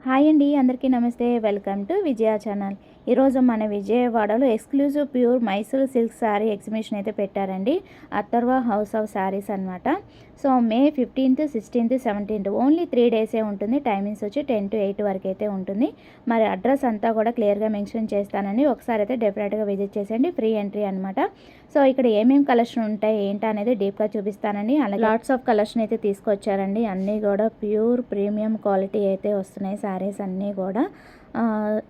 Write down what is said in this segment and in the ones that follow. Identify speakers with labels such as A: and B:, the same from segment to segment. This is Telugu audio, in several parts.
A: హాయ్ అండి, అందరికీ నమస్తే. Welcome to Vijaya channel. ఈరోజు మన విజయవాడలో exclusive pure Mysore silk sari exhibition అయితే పెట్టారండి. అథర్వ హౌస్ ఆఫ్ శారీస్ అనమాట. సో మే 15th, 16th, 17th ఓన్లీ 3 డేసే ఉంటుంది. టైమింగ్స్ వచ్చి 10 to 8 వరకు అయితే ఉంటుంది. మరి అడ్రస్ అంతా కూడా క్లియర్గా మెన్షన్ చేస్తానండి. ఒకసారి అయితే డెఫినెట్గా విజిట్ చేసేయండి. ఫ్రీ ఎంట్రీ అనమాట. సో ఇక్కడ ఏమేమి కలెక్షన్ ఉంటాయి ఏంటి అనేది డీప్గా చూపిస్తానండి. అలాగే లాట్స్ ఆఫ్ కలెక్షన్ అయితే తీసుకొచ్చారండి. అన్నీ కూడా ప్యూర్ ప్రీమియం క్వాలిటీ అయితే వస్తున్నాయి. శారీస్ అన్నీ కూడా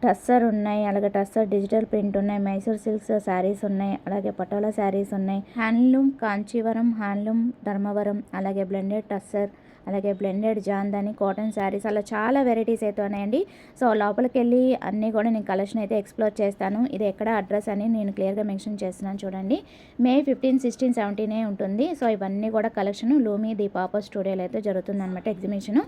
A: టస్సర్ ఉన్నాయి, అలాగే టస్సర్ డిజిటల్ ప్రింట్ ఉన్నాయి, మైసూర్ సిల్క్స్ శారీస్ ఉన్నాయి, అలాగే పటోలా శారీస్ ఉన్నాయి, హ్యాండ్లూమ్ కాంచీవరం, హ్యాండ్లూమ్ ధర్మవరం, అలాగే బ్లెండెడ్ టస్సర్, అలాగే బ్లెండెడ్ జాందాని, కాటన్ శారీస్, అలా చాలా వెరైటీస్ అయితే ఉన్నాయండి. సో లోపలికి వెళ్ళి అన్నీ కూడా నేను కలెక్షన్ అయితే ఎక్స్ప్లోర్ చేస్తాను. ఇది ఎక్కడ అడ్రస్ అని నేను క్లియర్గా మెన్షన్ చేస్తున్నాను చూడండి. మే 15, 16, 17 ఉంటుంది. సో ఇవన్నీ కూడా కలెక్షన్ లూమి దీపాప స్టూడియోలో అయితే జరుగుతుంది అనమాట exhibition.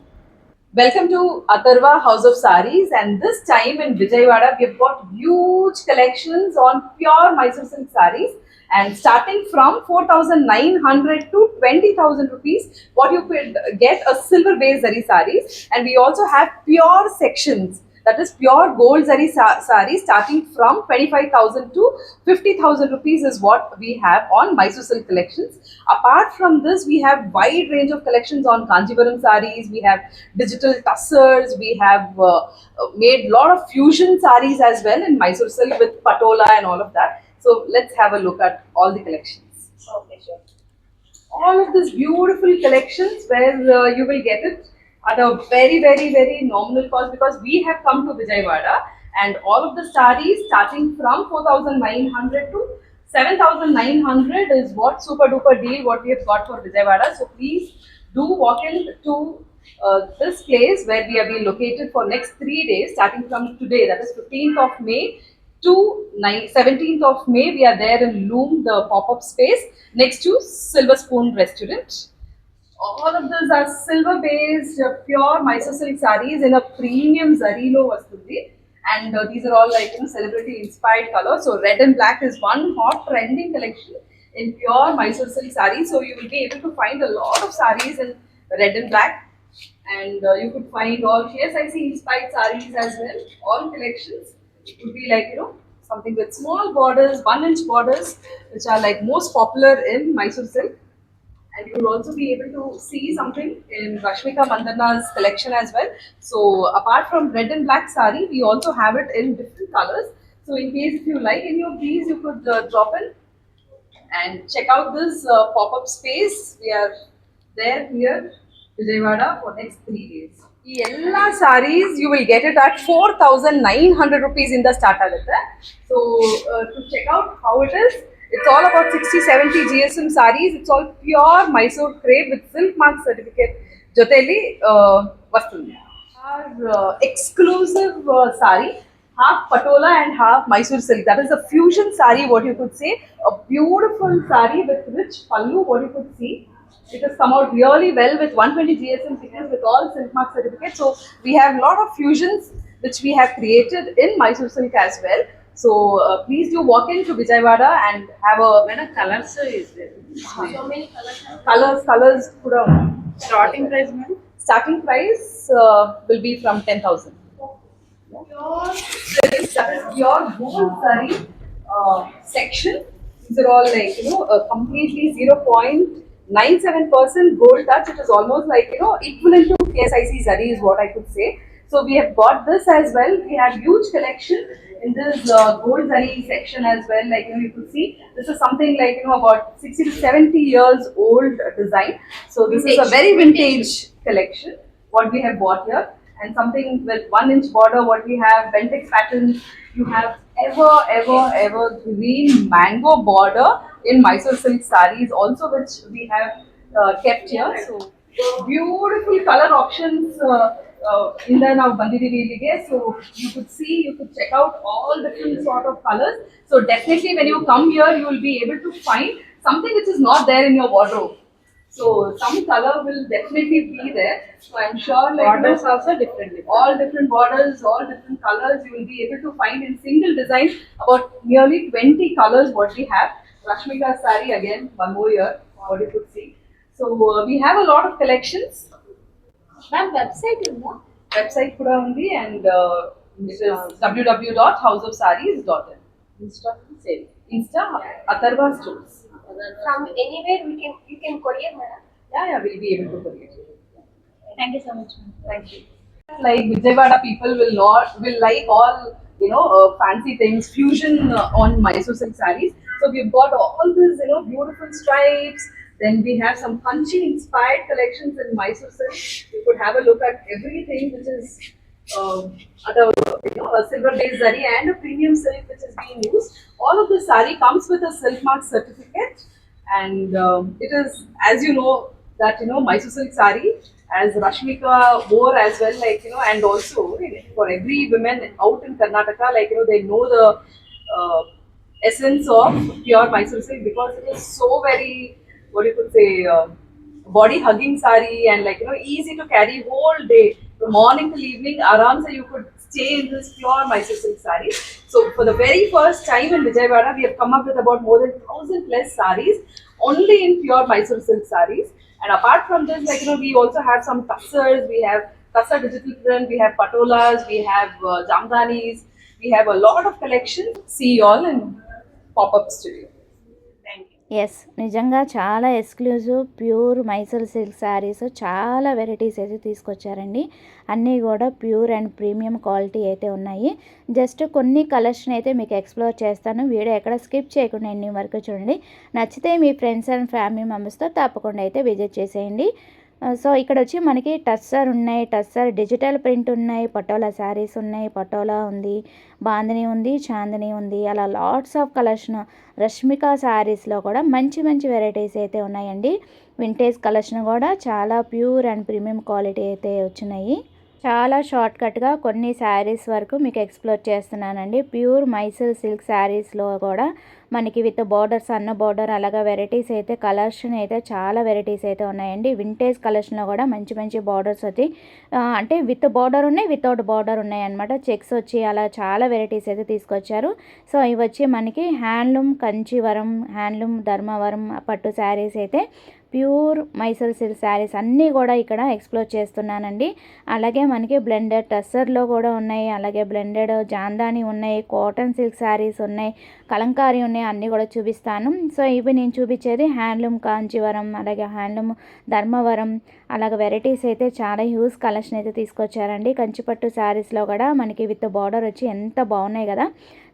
B: Welcome to Atharva House of Sarees, and this time in Vijayawada we have got huge collections on pure Mysore silk sarees, and starting from 4,900 to 20,000 rupees what you could get a silver based zari sarees, and we also have pure sections, that is pure gold zari sarees starting from 25,000 to 50,000 rupees is what we have on Mysore silk collections. Apart from this, we have wide range of collections on Kanjivaram sarees, we have digital tussars, we have made lot of fusion sarees as well in Mysore silk with patola and all of that. So let's have a look at all the collections. Okay, sure. All of these beautiful collections where you will get it at a very nominal cost, because we have come to Vijayawada, and all of the sarees starting from 4,900 to 7,900 is what super duper deal what we have got for Vijayawada. So please do walk in to this place where we have been located for next 3 days starting from today, that is 15th of May to 17th of May. We are there in Loom, the pop-up space next to Silver Spoon Restaurant. All of these are silver based pure Mysore silk sarees in a premium zari lo vastundi, and these are all like celebrity inspired colors. So red and black is one hot trending collection in pure Mysore silk sarees. So you will be able to find a lot of sarees in red and black, and you could find all KSIC inspired sarees as well. All collections would be like something with small borders, 1-inch borders, which are like most popular in Mysore silk. And you will also be able to see something in Rashmika Mandana's collection as well. So apart from red and black sari, we also have it in different colors. So in case if you like any of these, you could drop in and check out this pop-up space. We are there here, Vijayawada, for next 3 days. ಈ ಎಲ್ಲ sarees you will get it at 4,900 rupees in the starter letter. So to check out how it is, it's all about 60-70 GSM sarees. It's all pure Mysore crepe with silk mark certificate. Joteli vastundi. Our exclusive saree, half patola and half Mysore silk. That is a fusion saree, what you could say. A beautiful saree with rich pallu, what you could see. It has come out really well with 120 GSM thickness with all silk mark certificates. So we have a lot of fusions which we have created in Mysore silk as well. So please do walk into Vijayawada and have a
C: colors is there.
B: So many colors kuda
C: Starting price, madam?
B: starting price will be from 10,000. That is your gold saree section. These are all like completely 0.97% gold touch. It is almost like equivalent to KSIC zari is what I could say. So we have got this as well. We have huge collection in this gold zari section as well. Like you could see, this is something like about 60 to 70 years old design. So this is a very vintage collection what we have bought here, and something with 1-inch border. What we have Bentex patterns. You have ever green mango border in Mysore silk sarees also, which we have kept here. So beautiful color options. In the now Bandidiviliಗೆ. So you could check out all different sort of colors. So definitely when you come here, you will be able to find something which is not there in your wardrobe. So some color will definitely be there. So I'm sure like
C: Borders also different.
B: all different borders, all different colors you will be able to find in single design. About nearly 20 colors what we have. Rashmika saree again, one more year, what you could see. So we have a lot of collections.
C: Ma'am, website unda?
B: website kuda undi, and it is www.houseofsarees.in.
C: Insta same.
B: Insta Atharva Stores.
D: From anywhere you can courier, madam.
B: Yeah, we'll be able to courier.
D: Thank you so much, ma'am.
B: Thank you. Like Vijayawada people will like all fancy things, fusion on Mysore silk sarees. So we've got all these beautiful stripes. Then we have some punchy inspired collections in Mysore silk. You could have a look at everything which is at a silver based zari and a premium silk which is being used. All of the saree comes with a silk mark certificate, and it is, as you know, that Mysore silk saree, as Rashmika wore as well, like and also for every women out in Karnataka, like they know the essence of pure Mysore silk, because it is so very, what you could say, body hugging saree, and like easy to carry whole day from morning till evening. Aram se you could stay in this pure Mysore silk saree. So for the very first time in Vijayawada, we have come up with about more than 1,000 plus sarees only in pure Mysore silk sarees. And apart from this, like we also have some tussars. We have tussar digital print. We have patolas. We have jamdanis. We have a lot of collections. See you all in pop-up studio.
C: Thank you.
A: Yes, నిజంగా చాలా exclusive pure Mysore silk saris చాలా వెరైటీస్ అయితే తీసుకొచ్చారండి. అన్నీ కూడా ప్యూర్ అండ్ ప్రీమియం క్వాలిటీ అయితే ఉన్నాయి. జస్ట్ కొన్ని కలెక్షన్ అయితే మీకు ఎక్స్ప్లోర్ చేస్తాను. వీడియో ఎక్కడ స్కిప్ చేయకుండా ఎన్ని వరకు చూడండి. నచ్చితే మీ ఫ్రెండ్స్ అండ్ ఫ్యామిలీ మెంబర్స్తో తప్పకుండా అయితే విజిట్ చేసేయండి. సో ఇక్కడ వచ్చి మనకి టస్సర్ ఉన్నాయి, టస్సర్ డిజిటల్ ప్రింట్ ఉన్నాయి, పటోలా శారీస్ ఉన్నాయి, పటోలా ఉంది, బాందిని ఉంది, చాందిని ఉంది, అలా లాట్స్ ఆఫ్ కలెక్షన్. రష్మిక శారీస్లో కూడా మంచి మంచి వెరైటీస్ అయితే ఉన్నాయండి. వింటేజ్ కలెక్షన్ కూడా చాలా ప్యూర్ అండ్ ప్రీమియం క్వాలిటీ అయితే వచ్చినాయి. చాలా షార్ట్కట్గా కొన్ని శారీస్ వరకు మీకు ఎక్స్ప్లోర్ చేస్తున్నానండి. ప్యూర్ మైసూర్ సిల్క్ శారీస్లో కూడా మనకి విత్ బార్డర్, సన్న బార్డర్, అలాగా వెరైటీస్ అయితే కలెక్షన్ అయితే చాలా వెరైటీస్ అయితే ఉన్నాయండి. వింటేజ్ కలెక్షన్లో కూడా మంచి మంచి బార్డర్స్ వచ్చి అంటే విత్ బార్డర్ ఉన్నాయి, వితౌట్ బార్డర్ ఉన్నాయి అనమాట. చెక్స్ వచ్చి అలా చాలా వెరైటీస్ అయితే తీసుకొచ్చారు. సో ఇవి వచ్చి మనకి హ్యాండ్లూమ్ కంచీవరం, హ్యాండ్లూమ్ ధర్మవరం పట్టు శారీస్ అయితే ప్యూర్ మైసూర్ సిల్క్ శారీస్ అన్నీ కూడా ఇక్కడ ఎక్స్ప్లోర్ చేస్తున్నానండి. అలాగే మనకి బ్లెండెడ్ టస్సర్లో కూడా ఉన్నాయి, అలాగే బ్లెండెడ్ జాందాని ఉన్నాయి, కాటన్ సిల్క్ శారీస్ ఉన్నాయి, కలంకారీ ఉన్నాయి, అన్నీ కూడా చూపిస్తాను. సో ఇవి నేను చూపించేది హ్యాండ్లూమ్ కాంచీవరం, అలాగే హ్యాండ్లూమ్ ధర్మవరం, అలాగే వెరైటీస్ అయితే చాలా హ్యూజ్ కలెక్షన్ అయితే తీసుకొచ్చారండి. కంచిపట్టు శారీస్లో కూడా మనకి విత్ బార్డర్ వచ్చి ఎంత బాగున్నాయి కదా.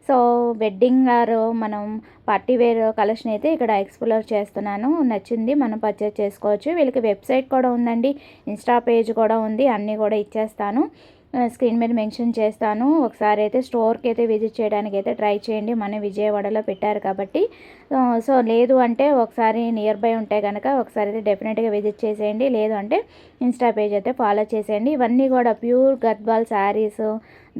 A: సో వెడ్డింగ్ ఆర్ మనం పార్టీ వేర్ కలెక్షన్ అయితే ఇక్కడ ఎక్స్ప్లోర్ చేస్తున్నాను. నచ్చింది మనం పర్చేజ్ చేసుకోవచ్చు. వీళ్ళకి వెబ్సైట్ కూడా ఉందండి, ఇన్స్టా పేజ్ కూడా ఉంది, అన్నీ కూడా ఇచ్చేస్తాను. స్క్రీన్ మీద మెన్షన్ చేస్తాను. ఒకసారి అయితే స్టోర్కి అయితే విజిట్ చేయడానికి అయితే ట్రై చేయండి. మన విజయవాడలో పెట్టారు కాబట్టి. సో లేదు అంటే ఒకసారి నియర్ బై ఉంటే కనుక ఒకసారి అయితే డెఫినెట్గా విజిట్ చేసేయండి. లేదు అంటే ఇన్స్టా పేజ్ అయితే ఫాలో చేసేయండి. ఇవన్నీ కూడా ప్యూర్ గద్వాల్ శారీస్,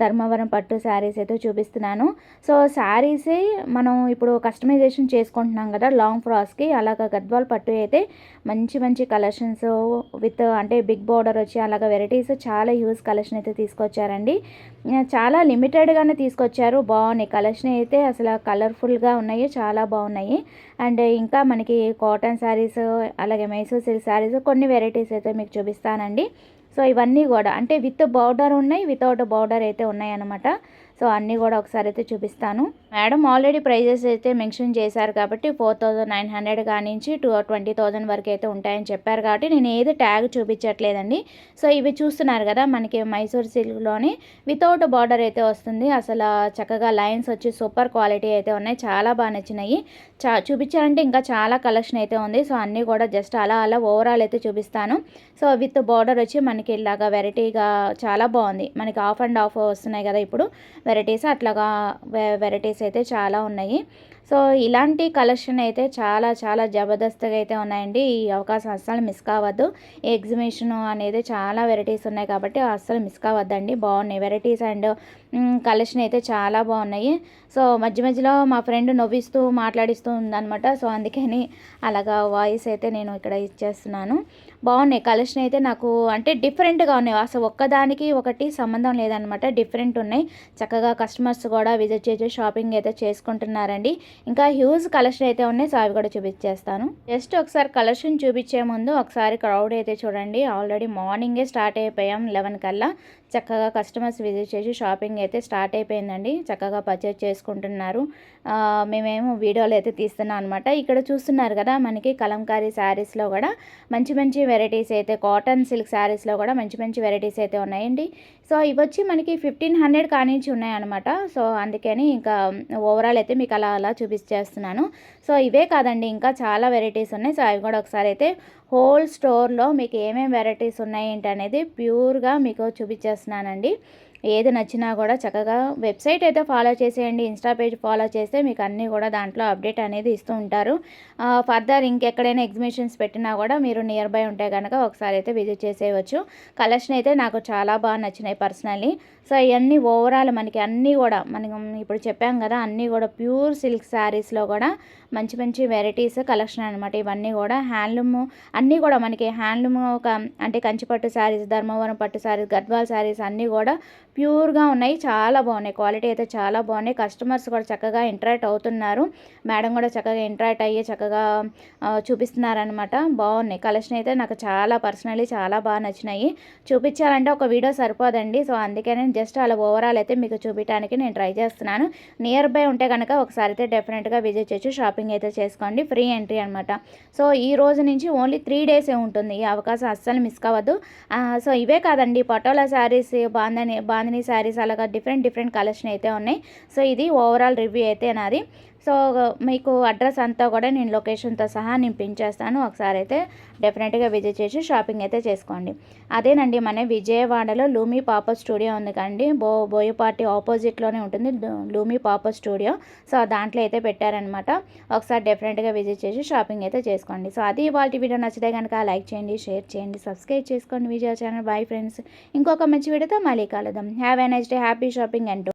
A: ధర్మవరం పట్టు శారీస్ అయితే చూపిస్తున్నాను. సో శారీసే మనం ఇప్పుడు కస్టమైజేషన్ చేసుకుంటున్నాం కదా లాంగ్ ఫ్రాక్స్కి, అలాగ గద్వాల్ పట్టు అయితే మంచి మంచి కలెక్షన్స్ విత్ అంటే బిగ్ బార్డర్ వచ్చి అలాగ వెరైటీస్ చాలా హ్యూజ్ కలెక్షన్ అయితే తీసుకొచ్చారండి. చాలా లిమిటెడ్గానే తీసుకొచ్చారు. బాగున్నాయి కలెక్షన్ అయితే, అసలు కలర్ఫుల్గా ఉన్నాయి, చాలా బాగున్నాయి. అండ్ ఇంకా మనకి కాటన్ శారీస్, అలాగే మైసూర్ సిల్క్ శారీస్ కొన్ని వెరైటీస్ అయితే మీకు చూపిస్తానండి. సో ఇవన్నీ కూడా అంటే విత్ బార్డర్ ఉన్నాయి, వితౌట్ బార్డర్ అయితే ఉన్నాయన్నమాట. సో అన్నీ కూడా ఒకసారి అయితే చూపిస్తాను. మేడం ఆల్రెడీ ప్రైజెస్ అయితే మెన్షన్ చేశారు కాబట్టి 4,900 కానించి 20,000 వరకు అయితే ఉంటాయని చెప్పారు కాబట్టి నేను ఏది ట్యాగ్ చూపించట్లేదండి. సో ఇవి చూస్తున్నారు కదా మనకి మైసూర్ సిల్క్లోని వితౌట్ బార్డర్ అయితే వస్తుంది. అసలు చక్కగా లైన్స్ వచ్చి సూపర్ క్వాలిటీ అయితే ఉన్నాయి, చాలా బాగా నచ్చినాయి. చూపించాలంటే ఇంకా చాలా కలెక్షన్ అయితే ఉంది. సో అన్నీ కూడా జస్ట్ అలా ఓవరాల్ అయితే చూపిస్తాను. సో విత్ బార్డర్ వచ్చి మనకి ఇలాగా వెరైటీగా చాలా బాగుంది. మనకి ఆఫ్ అండ్ ఆఫ్ వస్తున్నాయి కదా ఇప్పుడు వెరైటీస్, అట్లాగా వెరైటీస్ అయితే చాలా ఉన్నాయి. సో ఇలాంటి కలెక్షన్ అయితే చాలా చాలా జబర్దస్త్గా అయితే ఉన్నాయండి. ఈ అవకాశం అస్సలు మిస్ కావద్దు. ఈ ఎగ్జిబిషన్ అనేది చాలా వెరైటీస్ ఉన్నాయి కాబట్టి అస్సలు మిస్ కావద్దండి. బాగున్నాయి వెరైటీస్ అండ్ కలెక్షన్ అయితే చాలా బాగున్నాయి. సో మధ్య మధ్యలో మా ఫ్రెండ్ నవ్విస్తూ మాట్లాడిస్తూ ఉందన్నమాట. సో అందుకని అలాగా వాయిస్ అయితే నేను ఇక్కడ ఇచ్చేస్తున్నాను. బాగున్నాయి కలెక్షన్ అయితే, నాకు అంటే డిఫరెంట్గా ఉన్నాయి. అసలు ఒక్కదానికి ఒకటి సంబంధం లేదనమాట, డిఫరెంట్ ఉన్నాయి. చక్కగా కస్టమర్స్ కూడా విజిట్ చేసి షాపింగ్ అయితే చేసుకుంటున్నారండి. ఇంకా హ్యూజ్ కలెక్షన్ అయితే ఉన్నాయి. సో అవి కూడా చూపించేస్తాను. జస్ట్ ఒకసారి కలెక్షన్ చూపించే ముందు ఒకసారి క్రౌడ్ అయితే చూడండి. ఆల్రెడీ మార్నింగే స్టార్ట్ అయిపోయాం 11 కల్లా. చక్కగా కస్టమర్స్ విజిట్ చేసి షాపింగ్ అయితే స్టార్ట్ అయిపోయిందండి. చక్కగా పర్చేజ్ చేసుకుంటున్నారు. మేమేమో వీడియోలు అయితే తీస్తున్నాం అనమాట. ఇక్కడ చూస్తున్నారు కదా, మనకి కలంకారీ శారీస్లో కూడా మంచి మంచి వెరైటీస్ అయితే, కాటన్ సిల్క్ శారీస్లో కూడా మంచి మంచి వెరైటీస్ అయితే ఉన్నాయండి. సో ఇవి వచ్చి మనకి 1500 కానించి ఉన్నాయన్నమాట. సో అందుకని ఇంకా ఓవరాల్ అయితే మీకు అలా చూపించేస్తున్నాను. సో ఇవే కాదండి, ఇంకా చాలా వెరైటీస్ ఉన్నాయి. సో అవి కూడా ఒకసారి అయితే హోల్ స్టోర్లో మీకు ఏమేమి వెరైటీస్ ఉన్నాయి ఏంటి అనేది ప్యూర్గా మీకు చూపించేస్తున్నానండి. ఏది నచ్చినా కూడా చక్కగా వెబ్సైట్ అయితే ఫాలో చేసేయండి. ఇన్స్టా పేజ్ ఫాలో చేస్తే మీకు అన్నీ కూడా దాంట్లో అప్డేట్ అనేది ఇస్తూ ఉంటారు. ఫర్దర్ ఇంకెక్కడైనా ఎగ్జిబిషన్స్ పెట్టినా కూడా మీరు నియర్ బై ఉంటే కనుక ఒకసారి అయితే విజిట్ చేసేయవచ్చు. కలెక్షన్ అయితే నాకు చాలా బాగా నచ్చినాయి పర్సనల్లీ. సో ఇవన్నీ ఓవరాల్ మనకి అన్నీ కూడా మనం ఇప్పుడు చెప్పాం కదా, అన్నీ కూడా ప్యూర్ సిల్క్ శారీస్లో కూడా మంచి మంచి వెరైటీస్ కలెక్షన్ అనమాట. ఇవన్నీ కూడా హ్యాండ్లూమ్, అన్నీ కూడా మనకి హ్యాండ్లూమ్ అంటే కంచిపట్టు శారీస్, ధర్మవరం పట్టు శారీస్, గద్వాల్ శారీస్ అన్నీ కూడా ప్యూర్గా ఉన్నాయి. చాలా బాగున్నాయి, క్వాలిటీ అయితే చాలా బాగున్నాయి. కస్టమర్స్ కూడా చక్కగా ఇంటరాక్ట్ అవుతున్నారు. మేడం కూడా చక్కగా ఇంటరాక్ట్ అయ్యి చక్కగా చూపిస్తున్నారనమాట. బాగున్నాయి కలెక్షన్ అయితే నాకు చాలా పర్సనలీ చాలా బాగా నచ్చినాయి. చూపించాలంటే ఒక వీడియో సరిపోదండి. సో అందుకే నేను జస్ట్ అలా ఓవరాల్ అయితే మీకు చూపించడానికి నేను ట్రై చేస్తున్నాను. నియర్ బై ఉంటే కనుక ఒకసారి అయితే డెఫినెట్గా విజిట్ చేసి షాపింగ్ అయితే చేసుకోండి. ఫ్రీ ఎంట్రీ అనమాట. సో ఈ రోజు నుంచి ఓన్లీ 3 డేసే ఉంటుంది. ఈ అవకాశం అస్సలు మిస్ కావద్దు. సో ఇవే కాదండి, పటోలా శారీస్, బాందిని శారీస్, అలాగా డిఫరెంట్ కలెక్షన్ అయితే ఉన్నాయి. సో ఇది ఓవరాల్ రివ్యూ అయితే నాది. సో మీకు అడ్రస్ అంతా కూడా నేను లొకేషన్తో సహా నేను పిన్ చేస్తాను. ఒకసారి అయితే డెఫినెట్గా విజిట్ చేసి షాపింగ్ అయితే చేసుకోండి. అదేనండి, మన విజయవాడలో లూమీ పాపప్ స్టూడియో ఉంది కండి. బోయపాటి ఆపోజిట్లోనే ఉంటుంది లూమీ పాపప్ స్టూడియో. సో దాంట్లో అయితే పెట్టారనమాట. ఒకసారి డెఫినెట్గా విజిట్ చేసి షాపింగ్ అయితే చేసుకోండి. సో అది ఇవాళ వీడియో నచ్చితే కనుక లైక్ చేయండి, షేర్ చేయండి, సబ్స్క్రైబ్ చేసుకోండి విజయ ఛానల్. బాయ్ ఫ్రెండ్స్, ఇంకొక మంచి వీడియోతో మళ్ళీ కలుద్దాం. Have a nice day, happy shopping అంటూ.